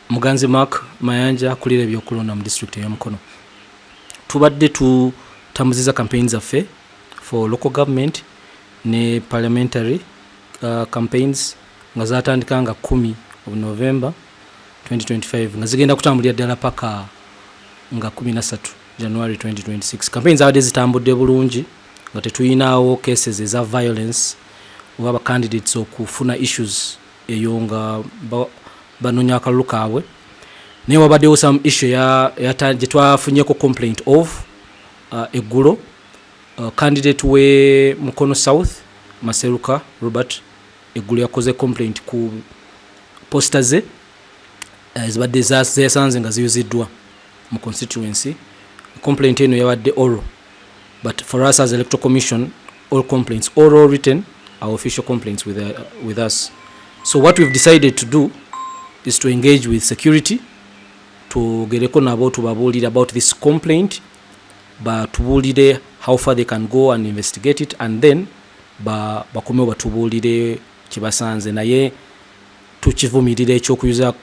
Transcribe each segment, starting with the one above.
Muganzi Mark Mayanja kulira ebyokulonda mu district ya Mukono. Tubadde tutambuziza campaigns affe for local government ne parliamentary campaigns nga zatandika nga 10 of November 2025 nga zigenda kutambulira ddala paka nga 13 January 2026. Campaigns abadde zitambudde bulungi nga tetuyinaawo cases eza violence oba ba candidates okufuna issues eyo nga banonya akalulu kaabwe. Naye wabaddewo some issue gye twafunyeko complaint of eggulo candidate we Mukono South Maseruka Robert eggulo yakoze complaint ku poster ze ezibadde zesanze nga ziyuziddwa mu constituency. Complaint eno yabadde oral, but for us as Electoral Commission, all complaints, oral or written, are official complaints with us. So what we've decided to do is to engage with security to get about this complaint, but to how far they can go and investigate it, and then bakume batubulire kibasanze naye tukivumirire ekyokuyuza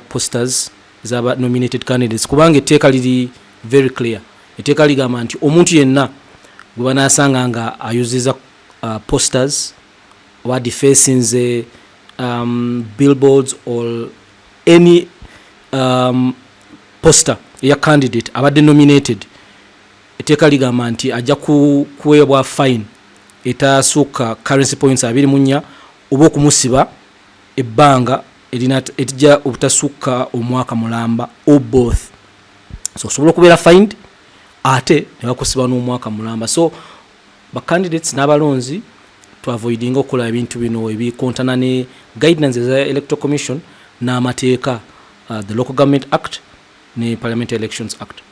posters zaba nominated candidates kubanga etteeka liri very clear. Etteeka ligamba nti omuntu yenna gwe banasanga nga ayuziza posters oba defacing billboards or any poster ya candidate abadde nominated, etteeka ligamba nti ajja kuweebwa fine etasuuka currency points 24 oba okumusiba ebbanga etijja obutasuuka omwaka mulamba or both. So osobola okubeera fined ate ne bakusiba n'omwaka mulamba. So ba candidates n'abalonzi to avoiding okukola ebintu bino ebikontana ne guidelines za Electoral Commission n'amateeka the Local Government Act ne Parliamentary Elections Act.